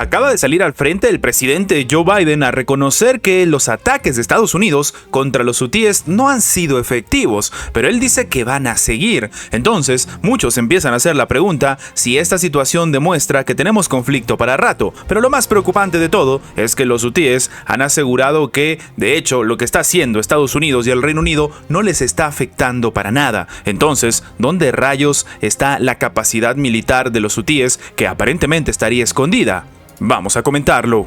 Acaba de salir al frente el presidente Joe Biden a reconocer que los ataques de Estados Unidos contra los hutíes no han sido efectivos, pero él dice que van a seguir. Entonces, muchos empiezan a hacer la pregunta si esta situación demuestra que tenemos conflicto para rato. Pero lo más preocupante de todo es que los hutíes han asegurado que, de hecho, lo que está haciendo Estados Unidos y el Reino Unido no les está afectando para nada. Entonces, ¿dónde rayos está la capacidad militar de los hutíes que aparentemente estaría escondida? Vamos a comentarlo.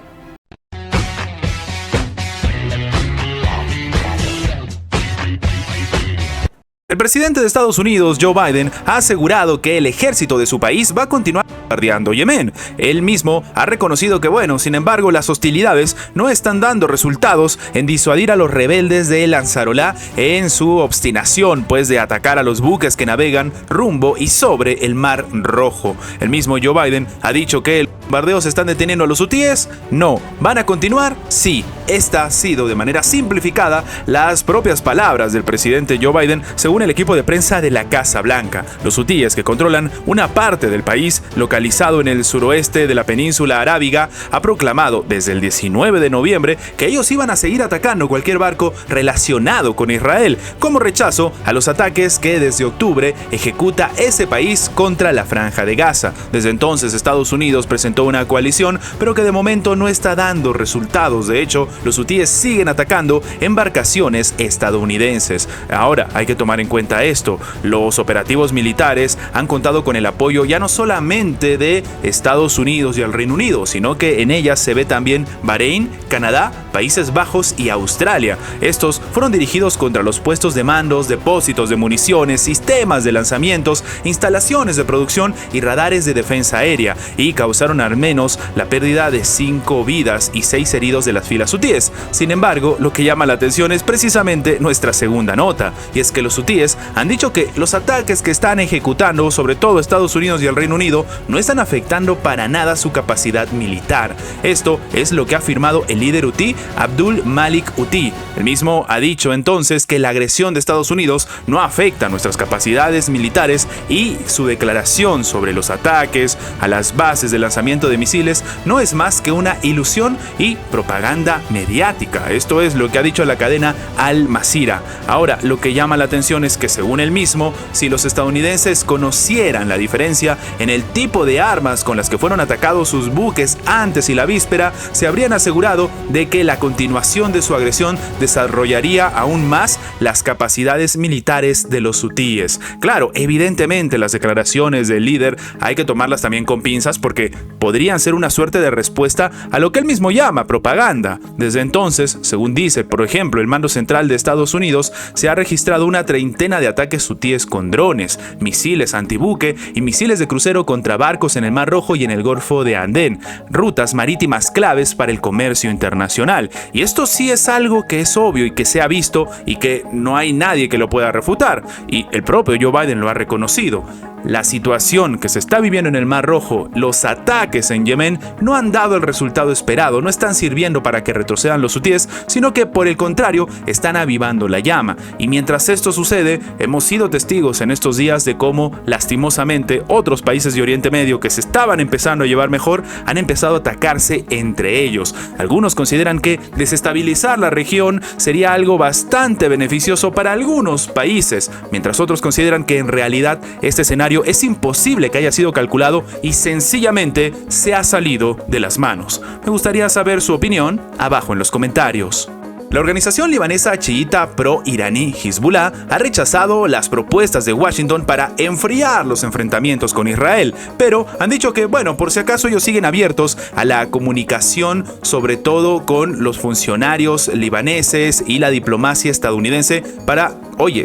El presidente de Estados Unidos, Joe Biden, ha asegurado que el ejército de su país va a continuar bombardeando Yemen. Él mismo ha reconocido que, sin embargo, las hostilidades no están dando resultados en disuadir a los rebeldes de Ansarullah en su obstinación, de atacar a los buques que navegan rumbo y sobre el Mar Rojo. El mismo Joe Biden ha dicho que los bombardeos están deteniendo a los hutíes. No. ¿Van a continuar? Sí. Esta ha sido, de manera simplificada, las propias palabras del presidente Joe Biden, según el equipo de prensa de la Casa Blanca. Los hutíes, que controlan una parte del país localizado en el suroeste de la península arábiga, ha proclamado desde el 19 de noviembre que ellos iban a seguir atacando cualquier barco relacionado con Israel, como rechazo a los ataques que desde octubre ejecuta ese país contra la Franja de Gaza. Desde entonces, Estados Unidos presentó una coalición, pero que de momento no está dando resultados. De hecho, los hutíes siguen atacando embarcaciones estadounidenses. Ahora, hay que tomar en cuenta esto: los operativos militares han contado con el apoyo ya no solamente de Estados Unidos y el Reino Unido, sino que en ellas se ve también Bahrein, Canadá, Países Bajos y Australia. Estos fueron dirigidos contra los puestos de mandos, depósitos de municiones, sistemas de lanzamientos, instalaciones de producción y radares de defensa aérea, y causaron al menos la pérdida de 5 vidas y 6 heridos de las filas hutíes. Sin embargo, lo que llama la atención es precisamente nuestra segunda nota, y es que los hutíes han dicho que los ataques que están ejecutando, sobre todo Estados Unidos y el Reino Unido, no están afectando para nada su capacidad militar. Esto es lo que ha afirmado el líder hutí, Abdul Malik Houthi. El mismo ha dicho entonces que la agresión de Estados Unidos no afecta nuestras capacidades militares, y su declaración sobre los ataques a las bases de lanzamiento de misiles no es más que una ilusión y propaganda mediática. Esto es lo que ha dicho la cadena Al Masira. Ahora, lo que llama la atención es que, según él mismo, si los estadounidenses conocieran la diferencia en el tipo de armas con las que fueron atacados sus buques antes y la víspera, se habrían asegurado de que la continuación de su agresión desarrollaría aún más las capacidades militares de los hutíes. Claro, evidentemente las declaraciones del líder hay que tomarlas también con pinzas, porque podrían ser una suerte de respuesta a lo que él mismo llama propaganda. Desde entonces, según dice, por ejemplo, el Mando Central de Estados Unidos, se ha registrado una treintena de ataques hutíes con drones, misiles antibuque y misiles de crucero contra barcos en el Mar Rojo y en el Golfo de Adén, rutas marítimas claves para el comercio internacional. Y esto sí es algo que es obvio y que se ha visto y que no hay nadie que lo pueda refutar. Y el propio Joe Biden lo ha reconocido. La situación que se está viviendo en el Mar Rojo, los ataques en Yemen, no han dado el resultado esperado, no están sirviendo para que retrocedan los hutíes, sino que por el contrario están avivando la llama. Y mientras esto sucede, hemos sido testigos en estos días de cómo, lastimosamente, otros países de Oriente Medio que se estaban empezando a llevar mejor han empezado a atacarse entre ellos. Algunos consideran que desestabilizar la región sería algo bastante beneficioso para algunos países, mientras otros consideran que en realidad este escenario es imposible que haya sido calculado y sencillamente se ha salido de las manos. Me gustaría saber su opinión abajo en los comentarios. La organización libanesa chiita pro-iraní Hezbollah ha rechazado las propuestas de Washington para enfriar los enfrentamientos con Israel, pero han dicho que, por si acaso, ellos siguen abiertos a la comunicación, sobre todo con los funcionarios libaneses y la diplomacia estadounidense, para,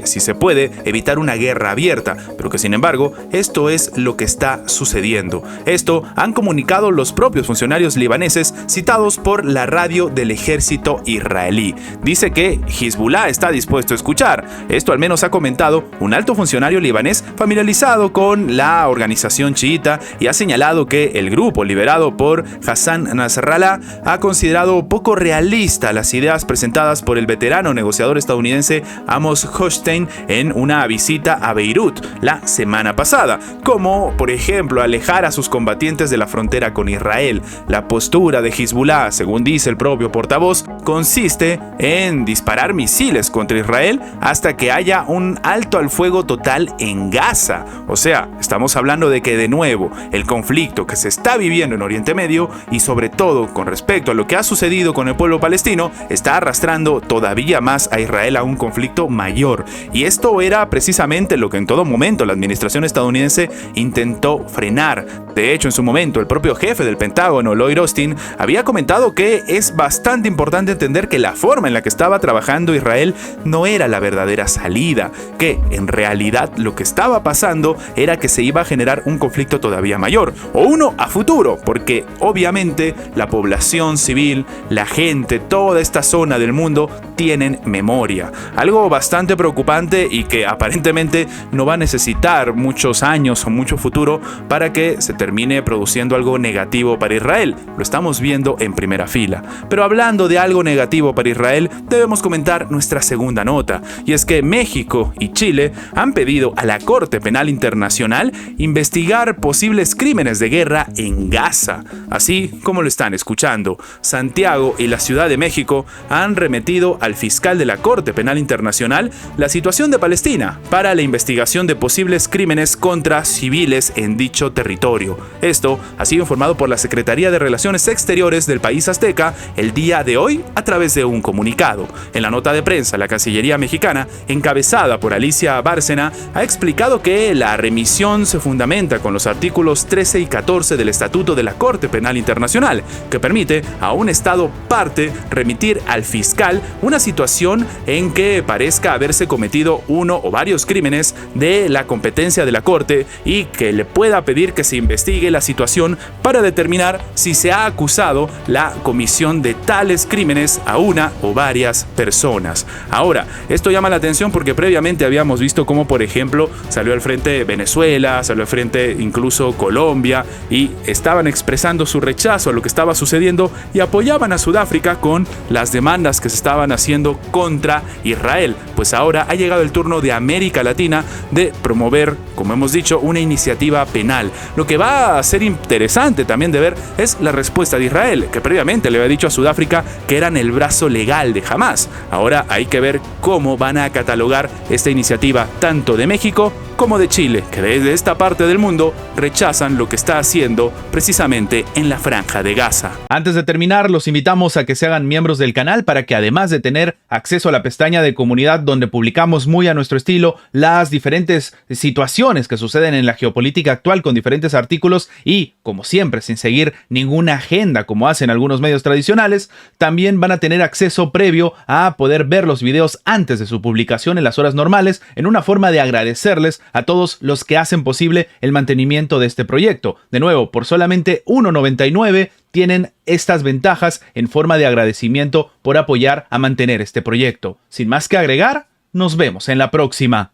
si se puede, evitar una guerra abierta, pero que sin embargo, esto es lo que está sucediendo. Esto han comunicado los propios funcionarios libaneses citados por la radio del ejército israelí. israelí. Dice que Hezbollah está dispuesto a escuchar. Esto al menos ha comentado un alto funcionario libanés familiarizado con la organización chiita y ha señalado que el grupo liderado por Hassan Nasrallah ha considerado poco realista las ideas presentadas por el veterano negociador estadounidense Amos Hochstein en una visita a Beirut la semana pasada, como por ejemplo alejar a sus combatientes de la frontera con Israel. La postura de Hezbollah, según dice el propio portavoz, consiste en disparar misiles contra Israel hasta que haya un alto al fuego total en Gaza. O sea, estamos hablando de que de nuevo el conflicto que se está viviendo en Oriente Medio y sobre todo con respecto a lo que ha sucedido con el pueblo palestino está arrastrando todavía más a Israel a un conflicto mayor. Y esto era precisamente lo que en todo momento la administración estadounidense intentó frenar. De hecho, en su momento, el propio jefe del Pentágono, Lloyd Austin, había comentado que es bastante importante entender que la forma en la que estaba trabajando Israel no era la verdadera salida, que en realidad lo que estaba pasando era que se iba a generar un conflicto todavía mayor, o uno a futuro, porque obviamente la población civil, la gente, toda esta zona del mundo tienen memoria. Algo bastante preocupante y que aparentemente no va a necesitar muchos años o mucho futuro para que se termine produciendo algo negativo para Israel. Lo estamos viendo en primera fila. Pero hablando de algo negativo para Israel, debemos comentar nuestra segunda nota, y es que México y Chile han pedido a la Corte Penal Internacional investigar posibles crímenes de guerra en Gaza. Así como lo están escuchando, Santiago y la Ciudad de México han remitido al fiscal de la Corte Penal Internacional la situación de Palestina para la investigación de posibles crímenes contra civiles en dicho territorio. Esto ha sido informado por la Secretaría de Relaciones Exteriores del país azteca el día de hoy a través de un comunicado. En la nota de prensa, la Cancillería mexicana, encabezada por Alicia Bárcena, ha explicado que la remisión se fundamenta con los artículos 13 y 14 del Estatuto de la Corte Penal Internacional, que permite a un Estado parte remitir al fiscal una situación en que parezca haberse cometido uno o varios crímenes de la competencia de la Corte y que le pueda pedir que se investigue la situación para determinar si se ha acusado la comisión de tales crímenes a una o varias personas. Ahora, esto llama la atención porque previamente habíamos visto cómo, por ejemplo, salió al frente Venezuela, salió al frente incluso Colombia y estaban expresando su rechazo a lo que estaba sucediendo y apoyaban a Sudáfrica con las demandas que se estaban haciendo contra Israel. Pues ahora ha llegado el turno de América Latina de promover, como hemos dicho, una iniciativa penal. Lo que va a ser interesante también de ver es la respuesta de Israel, que previamente le había dicho a Sudáfrica que eran el brazo legal de Hamás. Ahora hay que ver cómo van a catalogar esta iniciativa tanto de México como de Chile, que desde esta parte del mundo rechazan lo que está haciendo precisamente en la Franja de Gaza. Antes de terminar, los invitamos a que se hagan miembros del canal para que, además de tener acceso a la pestaña de comunidad donde publicamos muy a nuestro estilo las diferentes situaciones que suceden en la geopolítica actual con diferentes artículos y, como siempre, sin seguir ninguna agenda como hacen algunos medios tradicionales, también van a tener acceso previo a poder ver los videos antes de su publicación en las horas normales, en una forma de agradecerles a todos los que hacen posible el mantenimiento de este proyecto. De nuevo, por solamente $1.99 tienen estas ventajas en forma de agradecimiento por apoyar a mantener este proyecto. Sin más que agregar, nos vemos en la próxima.